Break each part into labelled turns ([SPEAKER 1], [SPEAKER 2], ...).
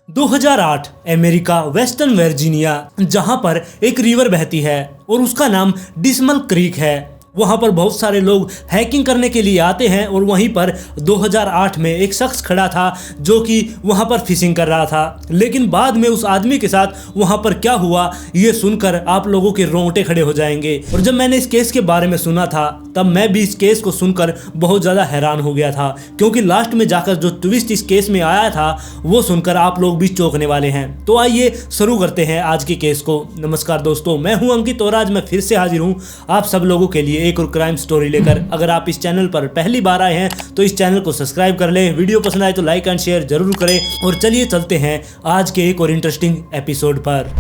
[SPEAKER 1] 2008 America western Virginia, जहां पर एक रिवर बहती है और उसका नाम डिस्मल क्रीक है। वहां पर बहुत सारे लोग हैकिंग करने के लिए आते हैं और वहीं पर 2008 में एक शख्स खड़ा था जो कि वहां पर फिशिंग कर रहा था। लेकिन बाद में उस आदमी के साथ वहां पर क्या हुआ ये सुनकर आप लोगों के रोंगटे खड़े हो जाएंगे। और जब मैंने इस केस के बारे में सुना था तब मैं भी इस केस को सुनकर बहुत ज़्यादा हैरान हो गया था, क्योंकि लास्ट में जाकर जो ट्विस्ट इस केस में आया था वो सुनकर आप लोग भी चौंकने वाले हैं। तो आइए शुरू करते हैं आज के केस को। नमस्कार दोस्तों, मैं हूं अंकित और आज मैं फिर से हाजिर हूं आप सब लोगों के लिए एक और क्राइम स्टोरी लेकर। अगर आप इस चैनल पर पहली बार आए हैं तो इस चैनल को सब्सक्राइब कर लें, वीडियो पसंद आए तो लाइक एंड शेयर जरूर करें। और चलिए चलते हैं आज के एक और इंटरेस्टिंग एपिसोड पर।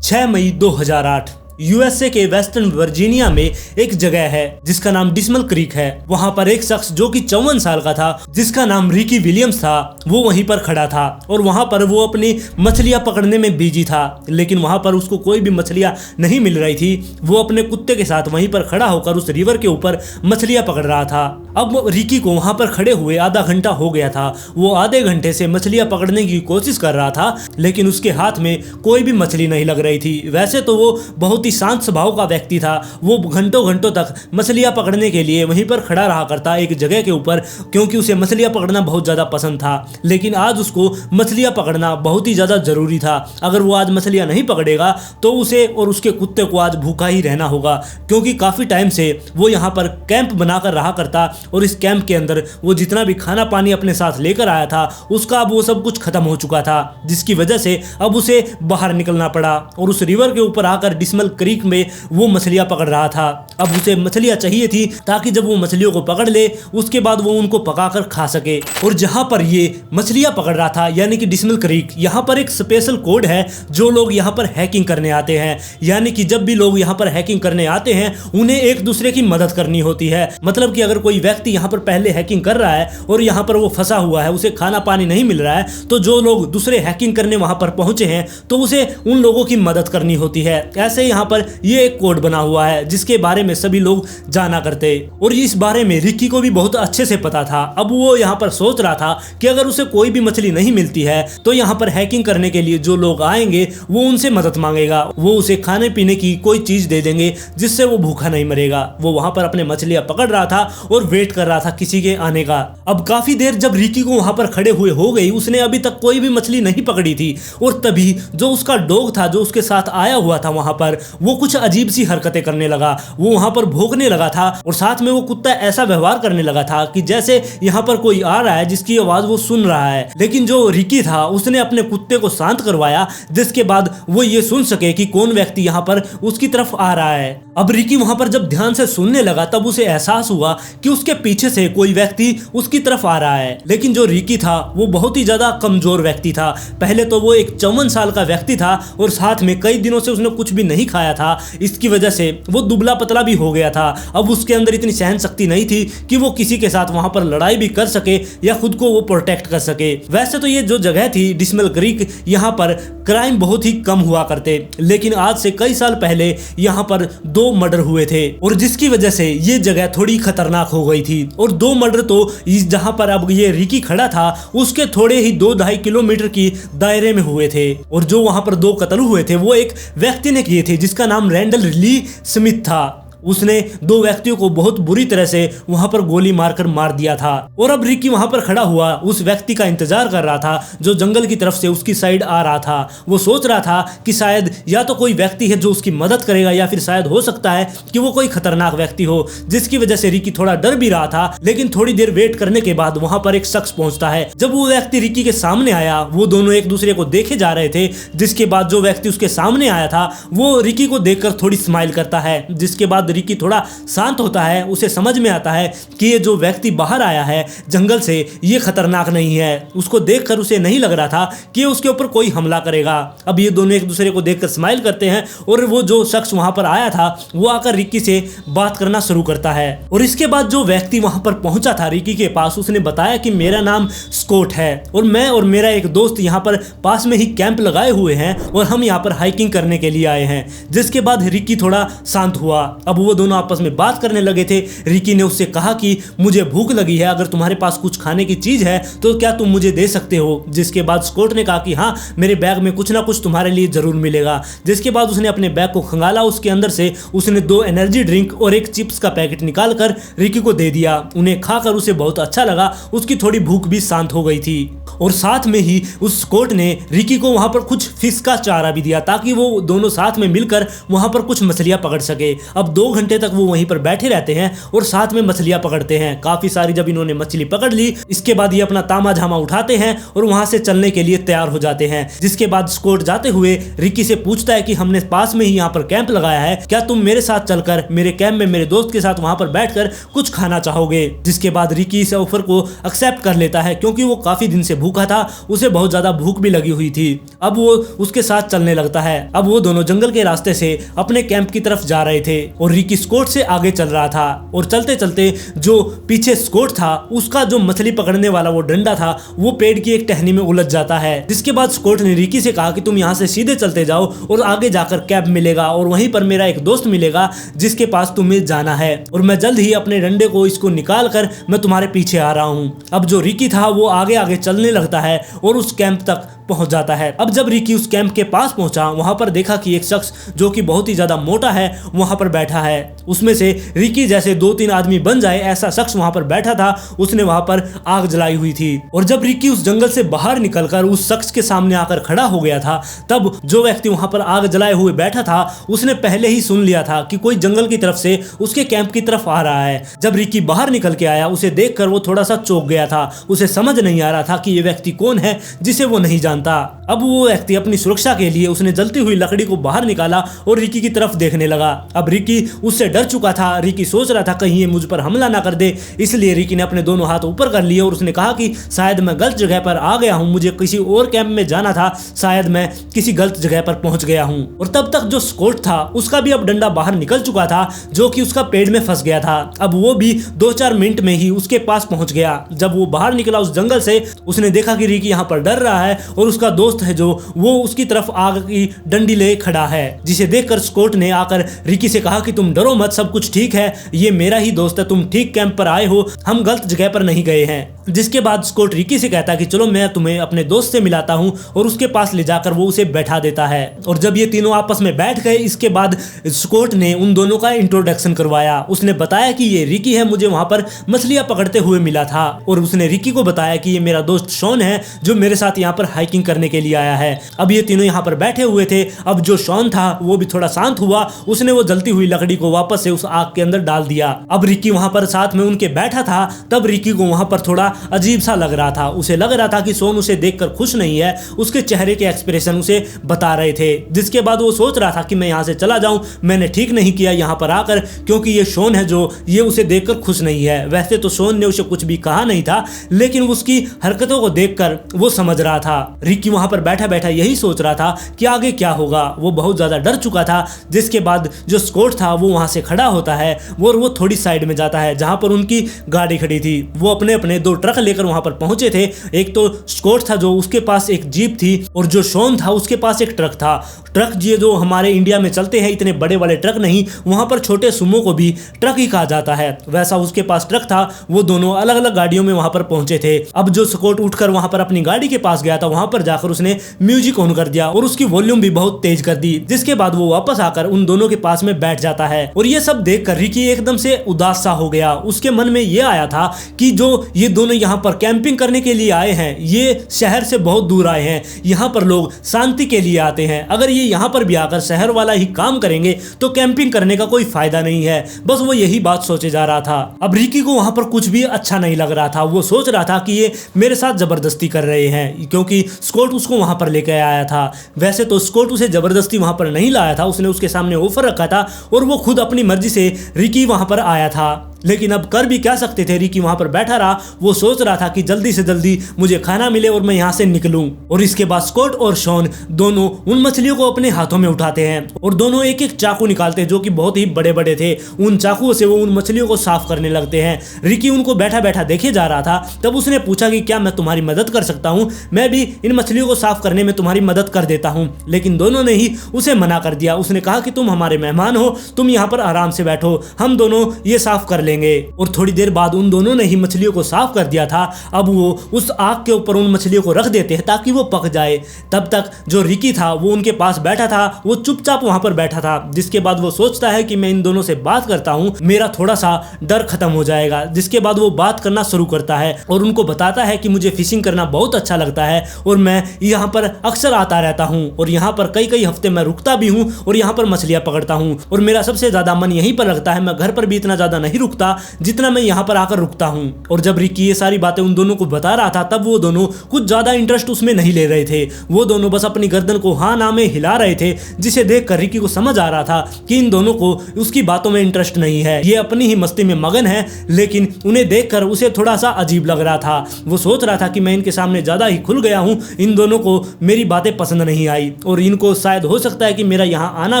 [SPEAKER 1] छह मई 2008 यूएसए के वेस्टर्न वर्जीनिया में एक जगह है जिसका नाम डिस्मल क्रीक है। वहां पर एक शख्स जो कि 54 साल का था, जिसका नाम रिकी विलियम्स था, वो वहीं पर खड़ा था और वहां पर वो अपनी मछलियां पकड़ने में बिजी था। लेकिन वहां पर उसको कोई भी मछलियां नहीं मिल रही थी। वो अपने कुत्ते के साथ वहीं पर खड़ा होकर उस रिवर के ऊपर मछलियां पकड़ रहा था। अब रिकी को वहां पर खड़े हुए आधा घंटा हो गया था। वो आधे घंटे से मछलियां पकड़ने की कोशिश कर रहा था, लेकिन उसके हाथ में कोई भी मछली नहीं लग रही थी। वैसे तो वो बहुत शांत स्वभाव का व्यक्ति था। वो घंटों घंटों तक मछलियां पकड़ने के लिए वहीं पर खड़ा रहा करता एक जगह के ऊपर, क्योंकि उसे मछलियां पकड़ना बहुत ज्यादा पसंद था। लेकिन आज उसको मछलियां पकड़ना बहुत ही ज्यादा जरूरी था। अगर वो आज मछलियां नहीं पकड़ेगा तो उसे और उसके कुत्ते को आज भूखा ही रहना होगा, क्योंकि काफी टाइम से वो यहाँ पर कैंप बनाकर रहा करता और इस कैंप के अंदर वो जितना भी खाना पानी अपने साथ लेकर आया था उसका अब वो सब कुछ खत्म हो चुका था, जिसकी वजह से अब उसे बाहर निकलना पड़ा और उस रिवर के ऊपर आकर डिस्मल क्रीक में वो मछलियां पकड़ रहा था। अब उसे मछलियां चाहिए थी ताकि जब वो मछलियों को पकड़ ले उसके बाद वो उनको पकाकर खा सके। और जहां पर ये मछलियां पकड़ रहा था यानी कि डिस्मल क्रीक, यहां पर एक स्पेशल कोड है जो लोग यहां पर हैकिंग करने आते हैं। यानी कि जब भी लोग यहां पर हैकिंग करने आते हैं उन्हें एक दूसरे की मदद करनी होती है। मतलब कि अगर कोई व्यक्ति यहां पर पहले हैकिंग कर रहा है और यहां पर वो फंसा हुआ है, उसे खाना पानी नहीं मिल रहा है, तो जो लोग दूसरे हैकिंग करने वहां पर पहुंचे हैं तो उसे उन लोगों की मदद करनी होती है। ऐसे यहां पर ये एक कोड बना हुआ है जिसके बारे में सभी लोग जाना करते, और इस बारे में रिकी को भी बहुत अच्छे से पता था। अब वो यहाँ पर सोच रहा था कि अगर उसे कोई भी मछली नहीं मिलती है तो यहाँ पर हैकिंग करने के लिए जो लोग आएंगे वो उनसे मदद मांगेगा, वो उसे खाने पीने की कोई चीज दे देंगे जिससे वो भूखा नहीं मरेगा। वो वहां पर अपने मछलियां पकड़ रहा था और वेट कर रहा था किसी के आने का। अब काफी देर जब रिकी को वहां पर खड़े हुए हो गई, उसने अभी तक कोई भी मछली नहीं पकड़ी थी, और तभी जो उसका डॉग था जो उसके साथ आया हुआ था वहां पर, वो कुछ अजीब सी हरकतें करने लगा। वो वहां पर भौंकने लगा था और साथ में वो कुत्ता ऐसा व्यवहार करने लगा था कि जैसे यहाँ पर कोई आ रहा है जिसकी आवाज वो सुन रहा है। लेकिन जो रिकी था उसने अपने कुत्ते को शांत करवाया, जिसके बाद वो ये सुन सके कि कौन व्यक्ति यहाँ पर उसकी तरफ आ रहा है। अब रिकी वहां पर जब ध्यान से सुनने लगा तब उसे एहसास हुआ कि उसके पीछे से कोई व्यक्ति उसकी तरफ आ रहा है। लेकिन जो रिकी था वो बहुत ही ज्यादा कमजोर व्यक्ति था। पहले तो वो एक 54 साल का व्यक्ति था और साथ में कई दिनों से उसने कुछ भी नहीं खाया था। इसकी वजह से वो दुबला पतला भी हो गया था। अब उसके अंदर इतनी सहन शक्ति नहीं थी कि वो किसी के साथ वहां पर लड़ाई भी कर सके या खुद को वो प्रोटेक्ट कर सके। वैसे तो ये जो जगह थी डिस्मल क्रीक, यहाँ पर क्राइम बहुत ही कम हुआ करते, लेकिन आज से कई साल पहले यहाँ पर 2 मर्डर हुए थे और जिसकी वजह से ये जगह थोड़ी खतरनाक हो गई थी। और 2 मर्डर तो जहां पर अब ये रिकी खड़ा था उसके थोड़े ही 2-2.5 किलोमीटर की दायरे में हुए थे। और जो वहां पर 2 कत्ल हुए थे वो एक व्यक्ति ने किए थे जिसका नाम रैंडल ली स्मिथ था। उसने 2 व्यक्तियों को बहुत बुरी तरह से वहां पर गोली मारकर मार दिया था। और अब रिकी वहां पर खड़ा हुआ उस व्यक्ति का इंतजार कर रहा था जो जंगल की तरफ से उसकी साइड आ रहा था। वो सोच रहा था कि शायद या तो कोई व्यक्ति है जो उसकी मदद करेगा या फिर शायद हो सकता है कि वो कोई खतरनाक व्यक्ति हो, जिसकी वजह से रिकी थोड़ा डर भी रहा था। लेकिन थोड़ी देर वेट करने के बाद वहां पर एक शख्स पहुंचता है। जब वो व्यक्ति रिकी के सामने आया वो दोनों एक दूसरे को देखे जा रहे थे, जिसके बाद जो व्यक्ति उसके सामने आया था वो रिकी को देखकर थोड़ी स्माइल करता है, जिसके बाद रिकी थोड़ा शांत होता है। उसे समझ में आता है कि ये जो व्यक्ति बाहर आया है जंगल से ये खतरनाक नहीं है। उसको देखकर उसे नहीं लग रहा था कि उसके ऊपर कोई हमला करेगा। अब ये दोनों एक दूसरे को देखकर स्माइल करते हैं और वो जो शख्स वहां पर आया था वो आकर रिकी से बात करना शुरू करता है। और इसके बाद जो व्यक्ति वहां पर पहुंचा था रिकी के पास, उसने बताया कि मेरा नाम स्कॉट है और मैं और मेरा एक दोस्त यहाँ पर पास में ही कैंप लगाए हुए हैं और हम यहाँ पर हाइकिंग करने के लिए आए हैं। जिसके बाद रिकी थोड़ा शांत हुआ। अब वो दोनों आपस में बात करने लगे थे। रिकी ने उससे कहा कि मुझे भूख लगी है, अगर तुम्हारे पास कुछ खाने की चीज है तो क्या तुम मुझे दे सकते हो। जिसके बाद स्कॉट ने कहा कि हाँ, मेरे बैग में कुछ ना कुछ तुम्हारे लिए जरूर मिलेगा। जिसके बाद उसने अपने बैग को खंगाला, उसके अंदर से उसने 2 एनर्जी ड्रिंक और एक चिप्स का पैकेट निकालकर रिकी को दे दिया। उन्हें खाकर उसे बहुत अच्छा लगा, उसकी थोड़ी भूख भी शांत हो गई थी। और साथ में ही उस स्कॉट ने रिकी को वहां पर कुछ फिश का चारा भी दिया ताकि वो दोनों साथ में मिलकर वहां पर कुछ मछलियां पकड़ सके। अब 2 घंटे तक वो वहीं पर बैठे रहते हैं और साथ में मछलियां पकड़ते हैं। काफी सारी जब इन्होंने मछली पकड़ ली, इसके बाद ये अपना तामा झामा उठाते हैं और वहां से चलने के लिए तैयार हो जाते हैं। जिसके बाद स्कॉट जाते हुए रिकी से पूछता है कि हमने पास में ही यहाँ पर कैंप लगाया है, क्या तुम मेरे साथ चलकर मेरे कैंप में मेरे दोस्त के साथ वहां पर बैठकर कुछ खाना चाहोगे। जिसके बाद रिकी इस ऑफर को एक्सेप्ट कर लेता है क्योंकि वो काफी दिन से भूखा था, उसे बहुत ज्यादा भूख भी लगी हुई थी। अब वो उसके साथ चलने लगता है। अब वो दोनों जंगल के रास्ते से अपने कैंप की तरफ जा रहे थे और रिकी स्कॉट से आगे चल रहा था। और चलते चलते जो पीछे स्कॉट था उसका जो मछली पकड़ने वाला वो डंडा था वो पेड़ की एक टहनी में उलझ जाता है। जिसके बाद स्कॉट ने रिकी से कहा कि तुम यहाँ से सीधे चलते जाओ और आगे जाकर कैंप मिलेगा और वहीं पर मेरा एक दोस्त मिलेगा जिसके पास तुम्हें जाना है और मैं जल्द ही अपने डंडे को इसको निकाल कर मैं तुम्हारे पीछे आ रहा हूँ। अब जो रिकी था वो आगे आगे चलने लगता है और उस कैंप तक पहुंच जाता है। अब जब रिकी उस कैंप के पास पहुंचा, वहां पर देखा कि एक शख्स जो कि बहुत ही ज्यादा मोटा है वहां पर बैठा है। उसमें से रिकी जैसे 2-3 आदमी बन जाए ऐसा शख्स वहां पर बैठा था। उसने वहां पर आग जलाई हुई थी और जब रिकी उस जंगल से बाहर निकलकर उस शख्स के सामने आकर खड़ा हो गया था, तब जो व्यक्ति वहां पर आग जलाए हुए बैठा था उसने पहले ही सुन लिया था कि कोई जंगल की तरफ से उसके कैंप की तरफ आ रहा है। जब रिकी बाहर निकल के आया, उसे देखकर वो थोड़ा सा चौंक गया था। उसे समझ नहीं आ रहा था कि ये व्यक्ति कौन है जिसे वो नहीं जानता। अब वो व्यक्ति अपनी सुरक्षा के लिए उसने जलती हुई लकड़ी को बाहर निकाला और रिकी की तरफ देखने लगा। अब रिकी उससे डर चुका था। रिकी सोच रहा था कहीं ये मुझ पर हमला ना कर दे, इसलिए रिकी ने अपने दोनों हाथ ऊपर कर लिए और उसने कहा कि शायद मैं गलत जगह पर आ गया हूँ, मुझे किसी और कैंप में जाना था, शायद मैं किसी गलत जगह पर पहुंच गया हूँ। और तब तक जो स्कॉट था उसका भी अब डंडा बाहर निकल चुका था जो कि उसका पेड़ में फंस गया था। अब वो भी 2-4 मिनट में ही उसके पास पहुंच गया। जब वो बाहर निकला उस जंगल से, उसने देखा कि रिकी यहाँ पर डर रहा है और उसका दोस्त है जो वो उसकी तरफ आग की डंडी ले खड़ा है। जिसे देखकर स्कॉट ने आकर रिकी से कहा कि तुम डरो मत, सब कुछ ठीक है, ये मेरा ही दोस्त है, तुम ठीक कैंप पर आए हो, हम गलत जगह पर नहीं गए हैं। जिसके बाद स्कॉट रिकी से कहता है कि चलो मैं तुम्हें अपने दोस्त से मिलाता हूं और उसके पास ले जाकर वो उसे बैठा देता है। और जब ये तीनों आपस में बैठ गए, इसके बाद स्कॉट ने उन दोनों का इंट्रोडक्शन करवाया। उसने बताया कि ये रिकी है, मुझे वहां पर मछलियां पकड़ते हुए मिला था। और उसने रिकी को बताया कि ये मेरा दोस्त शॉन है जो मेरे साथ यहाँ पर हाइकिंग करने के लिए आया है। अब ये तीनों यहाँ पर बैठे हुए थे। अब जो शॉन था वो भी थोड़ा शांत हुआ, उसने वो जलती हुई लकड़ी को वापस से उस आग के अंदर डाल दिया। अब रिकी वहां पर साथ में उनके बैठा था। तब रिकी को वहां पर थोड़ा अजीब सा लग रहा था। उसे लग रहा था कि शॉन उसे देखकर खुश नहीं है, उसके चेहरे के एक्सप्रेशन उसे बता रहे थे। जिसके बाद वो सोच रहा था कि मैं यहाँ से चला जाऊं, मैंने ठीक नहीं किया यहाँ पर आकर, क्योंकि ये शॉन है जो ये उसे देखकर खुश नहीं है। वैसे तो शॉन ने उसे कुछ भी कहा नहीं था, लेकिन उसकी हरकतों को देखकर वो समझ रहा था। रिकी वहां पर बैठा बैठा यही सोच रहा था कि आगे क्या होगा। वो बहुत ज्यादा डर चुका था। जिसके बाद जो स्कॉट था वो वहां से खड़ा होता है और वो थोड़ी साइड में जाता है जहां पर उनकी गाड़ी खड़ी थी। वो अपने अपने 2 ट्रक लेकर वहां पर पहुंचे थे। एक तो स्कॉट था जो उसके पास एक जीप थी और जो शॉन था उसके पास एक ट्रक था। ट्रक ये जो हमारे इंडिया में चलते हैं, इतने बड़े वाले ट्रक नहीं, वहां पर छोटे सुमो को भी ट्रक ही कहा जाता है, वैसा उसके पास ट्रक था। वो दोनों अलग अलग गाड़ियों में वहां पर पहुंचे थे। अब जो स्कॉट उठकर वहां पर अपनी गाड़ी के पास गया था, वहां पर जाकर उसने म्यूजिक ऑन कर दिया और उसकी वॉल्यूम भी बहुत तेज कर दी। जिसके बाद वो वापस आकर उन दोनों के पास में बैठ जाता है। और ये सब देखकर रिकी एकदम से उदास सा हो गया। उसके मन में ये आया था कि जो ये दोनों यहाँ पर कैंपिंग करने के लिए आए हैं, ये शहर से बहुत दूर आए हैं, यहाँ पर लोग शांति के लिए आते हैं। अगर ये यहाँ पर भी आकर शहर वाला ही काम करेंगे तो कैंपिंग करने का कोई फायदा नहीं है। बस वो यही बात सोचे जा रहा था। अब रिकी को वहां पर कुछ भी अच्छा नहीं लग रहा था। वो सोच रहा था कि ये मेरे साथ जबरदस्ती कर रहे हैं, क्योंकि स्कॉट उसको को वहां पर लेकर आया था। वैसे तो स्कॉट उसे जबरदस्ती वहां पर नहीं लाया था, उसने उसके सामने ऑफर रखा था और वो खुद अपनी मर्जी से रिकी वहां पर आया था। लेकिन अब कर भी क्या सकते थे, रिकी वहां पर बैठा रहा। वो सोच रहा था कि जल्दी से जल्दी मुझे खाना मिले और मैं यहां से निकलूं। और इसके बाद स्कॉट और शॉन दोनों उन मछलियों को अपने हाथों में उठाते हैं और दोनों एक एक चाकू निकालते हैं जो कि बहुत ही बड़े बड़े थे। उन चाकुओं से वो उन मछलियों को साफ करने लगते हैं। रिकी उनको बैठा बैठा देखे जा रहा था। तब उसने पूछा कि क्या मैं तुम्हारी मदद कर सकता हूं, मैं भी इन मछलियों को साफ करने में तुम्हारी मदद कर देता हूं। लेकिन दोनों ने ही उसे मना कर दिया। उसने कहा कि तुम हमारे मेहमान हो, तुम यहाँ पर आराम से बैठो, हम दोनों ये साफ कर लेंगे। और थोड़ी देर बाद उन दोनों ने ही मछलियों को साफ कर दिया था। अब वो उस आग के ऊपर उन मछलियों को रख देते हैं ताकि वो पक जाए। तब तक जो रिकी था वो उनके पास बैठा था, वो चुपचाप वहां पर बैठा था। जिसके बाद वो सोचता है कि मैं इन दोनों से बात करता हूं, मेरा थोड़ा सा डर खत्म हो जाएगा। जिसके बाद वो बात करना शुरू करता है और उनको बताता है कि मुझे फिशिंग करना बहुत अच्छा लगता है और मैं यहाँ पर अक्सर आता रहता हूँ और यहाँ पर कई कई हफ्ते मैं रुकता भी हूँ और यहाँ पर मछलियाँ पकड़ता हूँ और मेरा सबसे ज्यादा मन यहीं पर लगता है। मैं घर पर भी इतना ज्यादा नहीं रुकता जितना मैं यहाँ पर आकर रुकता हूँ। और जब रिकी ये सारी बातें उन दोनों को बता रहा था तब वो दोनों कुछ ज्यादा इंटरेस्ट उसमें नहीं ले रहे थे। वो दोनों बस अपनी गर्दन को हाँ ना में हिला रहे थे, जिसे देखकर रिकी को समझ आ रहा था कि इन दोनों को उसकी बातों में इंटरेस्ट नहीं है, ये अपनी ही मस्ती में मगन है। लेकिन उन्हें देखकर उसे थोड़ा सा अजीब लग रहा था। वो सोच रहा था कि मैं इनके सामने ज्यादा ही खुल गया हूँ, इन दोनों को मेरी बातें पसंद नहीं आई और इनको शायद हो सकता है कि मेरा यहाँ आना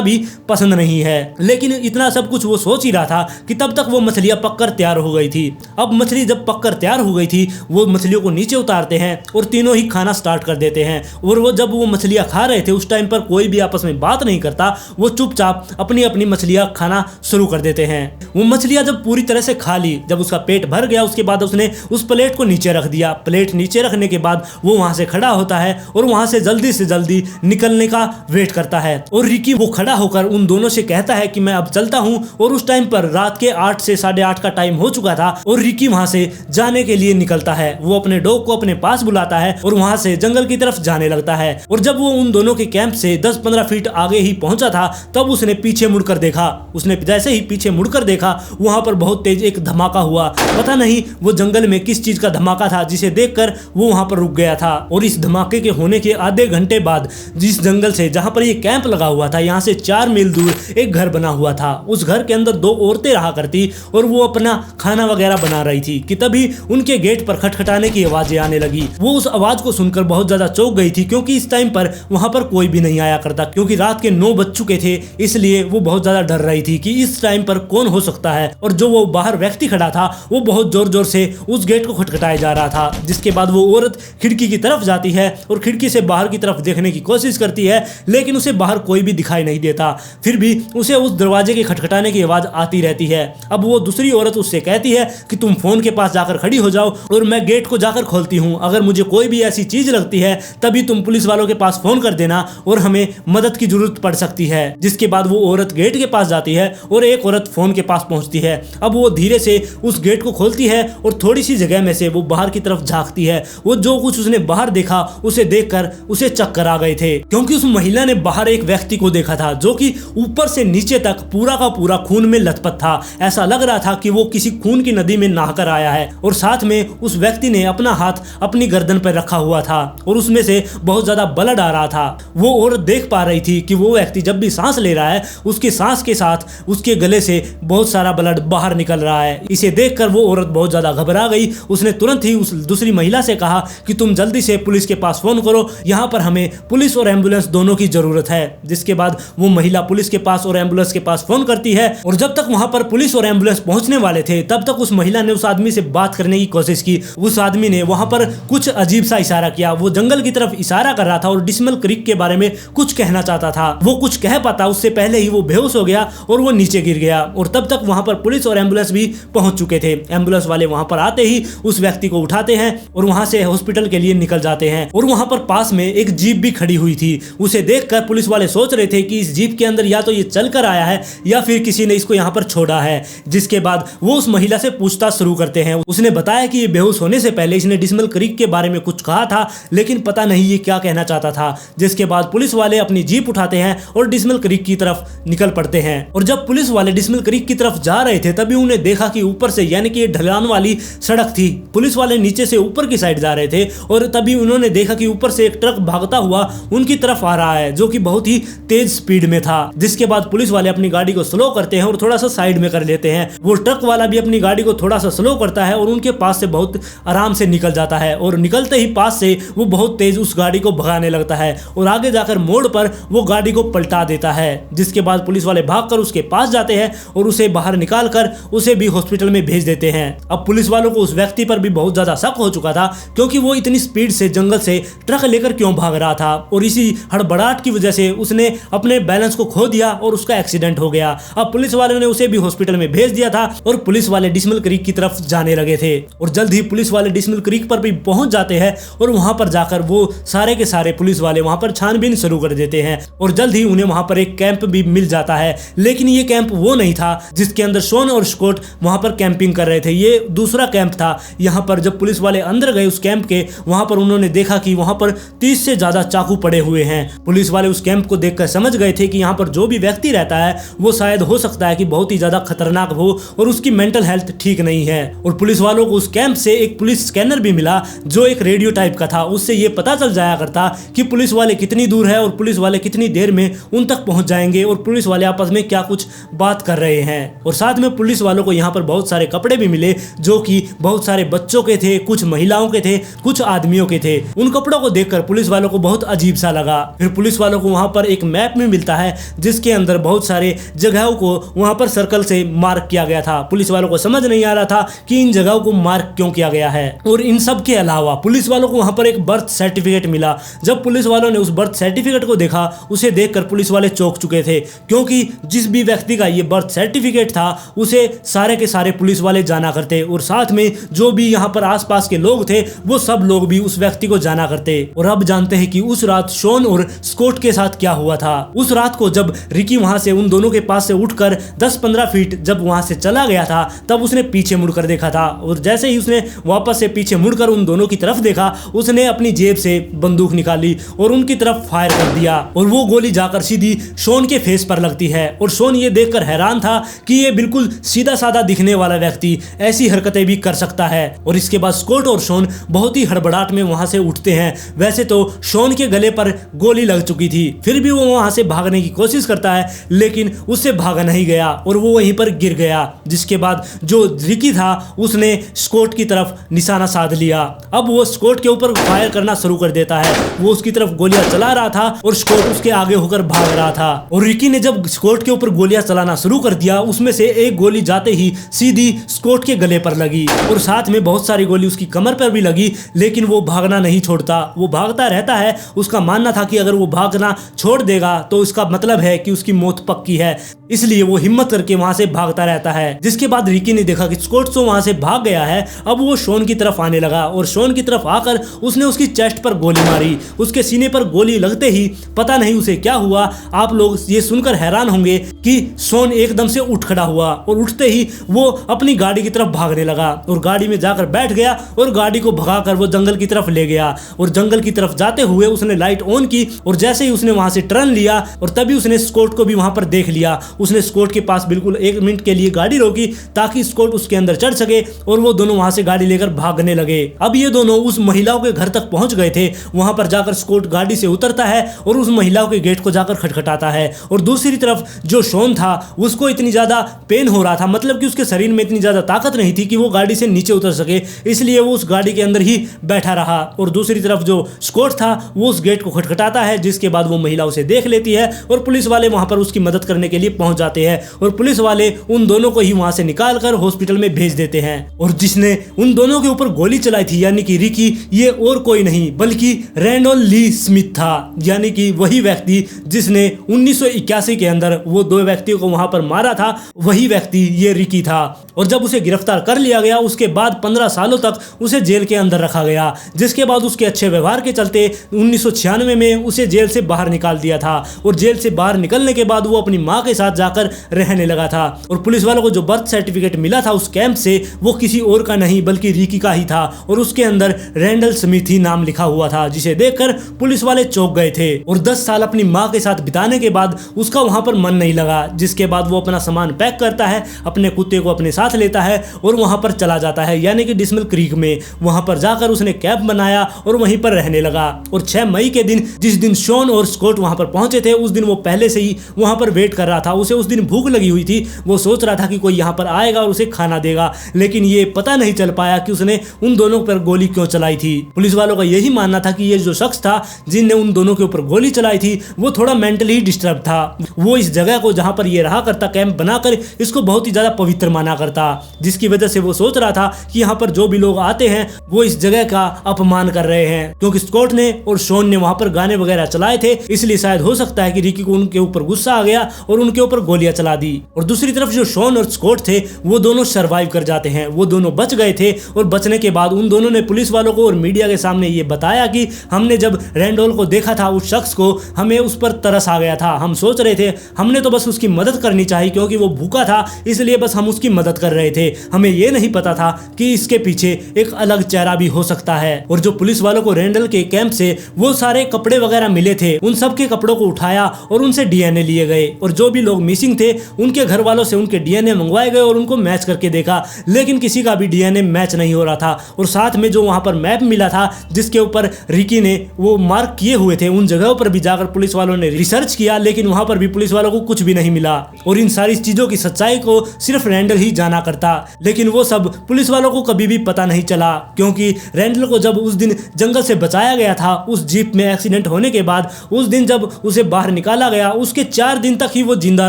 [SPEAKER 1] भी पसंद नहीं है। लेकिन इतना सब कुछ वो सोच ही रहा था कि तब तक वो मछलियां पककर तैयार हो गई थी। अब मछली जब पककर तैयार हो गई थी, वो मछलियों को नीचे उतारते हैं और तीनों ही खाना स्टार्ट कर देते हैं। और वो जब वो मछलियां खा रहे थे उस टाइम पर कोई भी आपस में बात नहीं करता, वो चुपचाप अपनी अपनी मछलियां खाना शुरू कर देते हैं। वो मछलियां जब पूरी तरह से खा ली, जब उसका पेट भर गया, उसके बाद उसने उस प्लेट को नीचे रख दिया। प्लेट नीचे रखने के बाद वो वहां से खड़ा होता है और वहां से जल्दी निकलने का वेट करता है। और रिकी वो खड़ा होकर उन दोनों से कहता है कि मैं अब चलता हूं। और उस टाइम पर रात के 8 से 8:30 का टाइम हो चुका था और रिकी वहां से जाने के लिए निकलता है। वो अपने डॉग को अपने पास बुलाता है और वहां से जंगल की तरफ जाने लगता है। और जब वो उन दोनों के कैंप से 10-15 फीट आगे ही पहुंचा था तब उसने पीछे मुड़कर देखा। उसने जैसे ही पीछे मुड़कर देखा, वहां पर बहुत तेज एक धमाका हुआ। पता नहीं वो जंगल में किस चीज का धमाका था जिसे देखकर वो वहां पर रुक गया था। और इस धमाके के होने के आधे घंटे बाद जिस जंगल से जहां पर ये कैंप लगा हुआ था, यहाँ से 4 मील दूर एक घर बना हुआ था। उस घर के अंदर 2 औरतें रहा करती और वो अपना खाना वगैरह बना रही थी कि तभी उनके गेट पर खटखटाने की आवाजें आने लगी। वो उस आवाज को सुनकर बहुत ज्यादा चौंक गई थी क्योंकि इस टाइम पर वहां पर कोई भी नहीं आया करता, क्योंकि रात के 9 बज चुके थे। इसलिए वो बहुत ज्यादा डर रही थी कि इस टाइम पर कौन हो सकता है। और जो वो बाहर व्यक्ति खड़ा था वो बहुत जोर जोर से उस गेट को खटखटाया जा रहा था। जिसके बाद वो औरत खिड़की की तरफ जाती है और खिड़की से बाहर की तरफ देखने की कोशिश करती है, लेकिन उसे बाहर कोई भी दिखाई नहीं देता। फिर भी उसे उस दरवाजे के खटखटाने की आवाज आती रहती है। अब वो दूसरी औरत उससे कहती है कि तुम फोन के पास जाकर खड़ी हो जाओ और मैं गेट को जाकर खोलती हूँ। अगर मुझे कोई भी ऐसी चीज लगती है तभी तुम पुलिस वालों के पास फोन कर देना और हमें मदद की जरूरत पड़ सकती है। जिसके बाद वो औरत गेट के पास जाती है और एक औरत फोन के पास पहुंचती है। अब वो धीरे से उस गेट को खोलती है और थोड़ी सी जगह में से वो बाहर की तरफ झांकती है। वो जो कुछ उसने बाहर देखा उसे देखकर उसे चक्कर आ गए थे, क्योंकि उस महिला ने बाहर एक व्यक्ति को देखा था जो कि ऊपर से नीचे तक पूरा का पूरा खून में लथपथ था। ऐसा लग रहा था कि वो किसी खून की नदी में नहाकर आया है। और साथ में उस व्यक्ति ने अपना हाथ अपनी गर्दन पर रखा हुआ था और उसमें से बहुत ज्यादा ब्लड आ रहा था। वो औरत देख पा रही थी कि वो व्यक्ति जब भी सांस ले रहा है उसके सांस के साथ उसके गले से बहुत सारा ब्लड बाहर निकल रहा है। इसे देखकर वो औरत बहुत ज्यादा घबरा गई। उसने तुरंत ही उस दूसरी महिला से कहा कि तुम जल्दी से पुलिस के पास फोन करो, यहाँ पर हमें पुलिस और एम्बुलेंस दोनों की जरूरत है। जिसके बाद वो महिला पुलिस के पास और एम्बुलेंस के पास फोन करती है। और जब तक वहां पर पुलिस और एम्बुलेंस पहुंचने वाले थे तब तक उस महिला ने उस आदमी से बात करने की कोशिश की। उस आदमी ने वहां पर कुछ अजीब सा इशारा किया। वो जंगल की तरफ इशारा कर रहा था और डिस्मल क्रीक के बारे में कुछ कहना चाहता था। वो कुछ कह पाता उससे पहले ही वो बेहोश हो गया और वो नीचे गिर गया। और तब तक वहां पर पुलिस और एम्बुलेंस भी पहुंच चुके थे। एम्बुलेंस वाले वहां पर आते ही उस व्यक्ति को उठाते हैं और वहां से हॉस्पिटल के लिए निकल जाते हैं। और वहां पर पास में एक जीप भी खड़ी हुई थी। उसे देखकर पुलिस वाले सोच रहे थे कि इस जीप के अंदर या तो ये चल कर आया है या फिर किसी ने इसको यहाँ पर छोड़ा है। जिसके जिसके बाद वो उस महिला से पूछताछ शुरू करते हैं। उसने बताया कि ये बेहोश होने से पहले इसने डिसमल क्रीक के बारे में कुछ कहा था, लेकिन पता नहीं ये क्या कहना चाहता था। जिसके बाद पुलिस वाले अपनी जीप उठाते हैं और डिसमल क्रीक की तरफ निकल पड़ते हैं। और जब पुलिस वाले डिसमल क्रीक की तरफ जा रहे थे तभी उन्हें देखा कि ऊपर से, यानी कि ये ढलान वाली सड़क थी, पुलिस वाले नीचे से ऊपर की साइड जा रहे थे और तभी उन्होंने देखा कि ऊपर से एक ट्रक भागता हुआ उनकी तरफ आ रहा है, जो कि बहुत ही तेज स्पीड में था। जिसके बाद पुलिस वाले अपनी गाड़ी को स्लो करते हैं और थोड़ा सा साइड में कर लेते हैं। वो ट्रक वाला भी अपनी गाड़ी को थोड़ा सा स्लो करता है और उनके पास से बहुत आराम से निकल जाता है और निकलते ही पास से वो बहुत तेज उस गाड़ी को भगाने लगता है और आगे जाकर मोड़ पर वो गाड़ी को पलटा देता है। जिसके बाद पुलिस वाले भागकर उसके पास जाते हैं और उसे बाहर निकाल कर उसे भी हॉस्पिटल में भेज देते हैं। अब पुलिस वालों को उस व्यक्ति पर भी बहुत ज्यादा शक हो चुका था, क्योंकि वो इतनी स्पीड से जंगल से ट्रक लेकर क्यों भाग रहा था और इसी हड़बड़ाहट की वजह से उसने अपने बैलेंस को खो दिया और उसका एक्सीडेंट हो गया। अब पुलिस वालों ने उसे भी हॉस्पिटल में भेज दिया था और पुलिस वाले डिसमल क्रीक की तरफ जाने लगे थे। और जल्द ही पुलिस वाले डिसमल क्रीक पर भी पहुंच जाते हैं और वहां पर जाकर वो सारे के सारे पुलिस वाले वहां पर छानबीन शुरू कर देते हैं और जल्द ही उन्हें वहां पर एक कैंप भी मिल जाता है। लेकिन ये कैंप वो नहीं था जिसके अंदर शॉन और स्कॉट वहां पर कैंपिंग कर रहे थे, ये दूसरा कैंप था। यहाँ पर जब पुलिस वाले अंदर गए उस कैंप के, वहां पर उन्होंने देखा कि वहां पर 30 से ज्यादा चाकू पड़े हुए हैं। पुलिस वाले उस कैंप को देखकर समझ गए थे कि यहाँ पर जो भी व्यक्ति रहता है वो शायद हो सकता है कि बहुत ही ज्यादा खतरनाक हो और उसकी मेंटल हेल्थ ठीक नहीं है। और पुलिस वालों को उस कैंप से एक पुलिस स्कैनर भी मिला जो एक रेडियो टाइप का था। उससे ये पता चल जाया करता कि पुलिस वाले कितनी दूर है और पुलिस वाले कितनी देर में उन तक पहुंच जाएंगे और पुलिस वाले आपस में क्या कुछ बात कर रहे हैं। और साथ में पुलिस वालों को यहाँ पर बहुत सारे कपड़े भी मिले जो कि बहुत सारे बच्चों के थे, कुछ महिलाओं के थे, कुछ आदमियों के थे। उन कपड़ों को देखकर पुलिस वालों को बहुत अजीब सा लगा। फिर पुलिस वालों को वहां पर एक मैप में मिलता है जिसके अंदर बहुत सारे जगहों को वहां पर सर्कल से मार्क किया गया था। पुलिस वालों को समझ नहीं आ रहा था कि इन जगहों को मार्क क्यों किया गया है। और इन सब के अलावा पुलिस वालों को वहां पर एक बर्थ सर्टिफिकेट मिला। जब पुलिस वालों ने उस बर्थ सर्टिफिकेट को देखा, उसे देखकर पुलिस वाले चौंक चुके थे, क्योंकि जिस भी व्यक्ति का ये बर्थ सर्टिफिकेट था उसे सारे के सारे पुलिस वाले जाना करते और साथ में जो भी यहाँ पर आसपास के लोग थे वो सब लोग भी उस व्यक्ति को जाना करते। और अब जानते हैं कि उस रात शॉन और स्कॉट के साथ क्या हुआ था। उस रात को जब रिकी वहां से उन दोनों के पास से उठकर 10-15 फीट जब वहां से चला गया था, तब उसने पीछे मुड़कर देखा था और जैसे ही उसने वापस से पीछे मुड़कर उन दोनों की तरफ देखा, उसने अपनी जेब से बंदूक निकाली और उनकी तरफ फायर कर दिया और वो गोली जाकर सीधी शॉन के फेस पर लगती है। और शॉन ये देखकर हैरान था कि ये बिल्कुल सीधा साधा दिखने वाला व्यक्ति ऐसी हरकतें भी कर सकता है। और इसके बाद स्कॉट और शॉन बहुत ही हड़बड़ाहट में वहां से उठते हैं। वैसे तो शॉन के गले पर गोली लग चुकी थी, फिर भी वो वहां से भागने की कोशिश करता है, लेकिन उससे भागा नहीं गया और वो वहीं पर गिर गया। जिसके बाद जो रिकी था उसने स्कॉट की तरफ निशाना साध लिया। अब वो स्कॉट के ऊपर फायर करना शुरू कर देता है। वो उसकी तरफ गोलियां चला रहा था और स्कॉट उसके आगे होकर भाग रहा था। और रिकी ने जब स्कॉट के ऊपर गोलियां चलाना शुरू कर दिया, उसमें से एक गोली जाते ही सीधी स्कॉट के गले पर लगी और साथ में बहुत सारी गोली उसकी कमर पर भी लगी, लेकिन वो भागना नहीं छोड़ता। वो भागता रहता है। उसका मानना था कि अगर वो भागना छोड़ देगा तो इसका मतलब है कि उसकी मौत पक्की है, इसलिए वो हिम्मत करके वहां से भागता रहता है। जिसके बाद रिकी ने देखा कि स्कॉट तो वहां से भाग गया है। अब वो शॉन की तरफ आने लगा और शॉन की तरफ आकर उसने उसकी चेस्ट पर गोली मारी। उसके सीने पर गोली लगते ही पता नहीं उसे क्या हुआ। आप लोग ये सुनकर हैरान होंगे कि शॉन एकदम से उठ खड़ा हुआ और उठते ही वो अपनी गाड़ी की तरफ भागने लगा और गाड़ी में जाकर बैठ गया और गाड़ी को भगाकर वो जंगल की तरफ ले गया। और जंगल की तरफ जाते हुए उसने लाइट ऑन की और जैसे ही उसने वहां से टर्न लिया और तभी उसने स्कॉट को भी वहां पर देख लिया। उसने स्कॉट के पास बिल्कुल 1 मिनट के लिए गाड़ी रोकी ताकि स्कॉट उसके अंदर चढ़ सके और वो दोनों वहां से गाड़ी लेकर भागने लगे। अब ये दोनों उस महिलाओं के घर तक पहुंच गए थे। वहां पर जाकर स्कॉट गाड़ी से उतरता है और उस महिलाओं के गेट को जाकर खटखटाता है। और दूसरी तरफ जो शॉन था उसको इतनी ज्यादा पेन हो रहा था, मतलब कि उसके शरीर में इतनी ज्यादा ताकत नहीं थी कि वो गाड़ी से नीचे उतर सके, इसलिए वो उस गाड़ी के अंदर ही बैठा रहा। और दूसरी तरफ जो स्कॉट था वो उस गेट को खटखटाता है, जिसके बाद वो महिला उसे देख लेती है और पुलिस वाले वहां पर उसकी मदद करने के लिए पहुंच जाते हैं और पुलिस वाले उन दोनों को ही वहां से निकालकर हॉस्पिटल में भेज देते हैं। और जिसने उन दोनों के ऊपर गोली चलाई थी यानी कि रिकी, ये और कोई नहीं बल्कि रैंडल ली स्मिथ था, यानी कि वही व्यक्ति जिसने 1981 के अंदर वो 2 व्यक्तियों को वहां पर मारा था, वही व्यक्ति ये रिकी था। और जब उसे गिरफ्तार कर लिया गया उसके बाद 15 सालों तक उसे जेल के अंदर रखा गया, जिसके बाद उसके अच्छे व्यवहार के चलते 1996 में उसे जेल से बाहर निकाल दिया था। और जेल से बाहर निकलने के बाद वो अपनी माँ के साथ जाकर रहने लगा था। और पुलिस वालों को को जो बर्थ सर्टिफिकेट मिला था उस कैंप से वो किसी और का नहीं बल्कि रिकी का ही था और उसके अंदर रैंडल स्मिथ ही नाम लिखा हुआ था, जिसे देखकर पुलिस वाले चौंक गए थे। और 10 साल अपनी माँ के साथ बिताने के बाद उसका वहां पर मन नहीं लगा, जिसके बाद वो अपना सामान पैक करता है, अपने कुत्ते को अपने साथ लेता है और वहां पर चला जाता है, यानी कि डिस्मल क्रीक में। वहां पर जाकर उसने कैंप बनाया और वहीं पर रहने लगा। और 6 मई के दिन, जिस दिन शॉन और स्कॉट वहां पर पहुंचे थे, उस दिन वो पहले से ही वहां पर वेट कर रहा था। उसे उस दिन भूख लगी हुई थी, वो सोच रहा था कि कोई यहाँ पर आएगा और उसे खाना देगा, लेकिन ये पता नहीं चल पाया कि उसने उन दोनों पर गोली क्यों चलाई थी। पुलिस वालों का यही मानना था कि ये जो शख्स था जिनने उन दोनों के ऊपर गोली चलाई थी वो थोड़ा मेंटली डिस्टर्ब था। वो इस जगह को जहां पर ये रहा करता कैंप बनाकर इसको बहुत ही ज्यादा पवित्र माना करता, जिसकी वजह से वो सोच रहा था कि यहाँ पर जो भी लोग आते हैं वो इस जगह का अपमान कर रहे हैं। क्योंकि स्कॉट ने और शॉन ने वहां पर गाने वगैरह चलाए थे, इसलिए शायद हो सकता है कि रिकी को उनके ऊपर गुस्सा आ गया और उनके ऊपर गोलियां चला दी। और दूसरी तरफ जो शॉन और स्कॉट थे वो दोनों सरवाइव कर जाते हैं, वो दोनों बच गए थे। और बचने के बाद उन दोनों ने पुलिस वालों को और मीडिया के सामने ये बताया कि हमने जब रैंडोल को देखा था, उस शख्स को, हमें उस पर तरस आ गया था। हम सोच रहे थे हमने तो बस उसकी मदद करनी चाहिए क्योंकि वो भूखा था, इसलिए बस हम उसकी मदद कर रहे थे। हमें ये नहीं पता था कि इसके पीछे एक अलग चेहरा भी हो सकता है। और जो पुलिस वालों को रैंडल के कैंप से वो सारे कपड़े वगैरह मिले थे, उन सब के कपड़ों को उठाया और उनसे डीएनए लिए गए। और जो भी लोग मिसिंग थे उनके घर वालों से उनके डीएनए मंगवाए गए और उनको मैच करके देखा, लेकिन किसी का भी डीएनए मैच नहीं हो रहा था। और साथ में जो वहां पर मैप मिला था जिसके ऊपर रिकी ने वो मार्क किए हुए थे, उन जगहों पर भी जाकर पुलिस वालों ने रिसर्च किया, लेकिन वहां पर भी पुलिस वालों को कुछ भी नहीं मिला। और इन सारी चीजों की सच्चाई को सिर्फ रैंडल ही जाना करता, लेकिन वो सब पुलिस वालों को कभी भी पता नहीं चला। क्योंकि रैंडल को जब उस दिन जंगल से बचाया गया था, उस जीप में एक्सीडेंट होने के बाद, उस दिन जब उसे बाहर निकाला गया, उसके 4 दिन तक ही वो जिंदा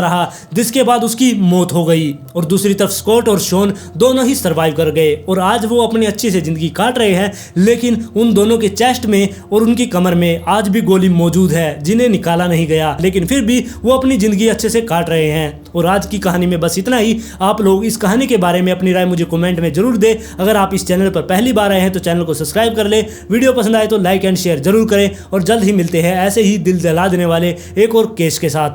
[SPEAKER 1] रहा, जिसके बाद उसकी मौत हो गई। और दूसरी तरफ स्कॉट और शॉन दोनों ही सरवाइव कर गए और आज वो अपनी अच्छी से जिंदगी काट रहे हैं। लेकिन उन दोनों के चेस्ट में और उनकी कमर में आज भी गोली मौजूद है जिन्हें निकाला नहीं गया, लेकिन फिर भी वो अपनी जिंदगी अच्छे से काट रहे हैं। और आज की कहानी में बस इतना ही। आप लोग इस कहानी के बारे में अपनी राय मुझे कमेंट में जरूर दें। अगर आप इस चैनल पर पहली बार आए हैं तो चैनल को सब्सक्राइब कर ले, वीडियो पसंद आए तो लाइक एंड शेयर जरूर करें। और जल्द ही मिलते हैं ऐसे ही दिल जला देने वाले एक और केस के साथ।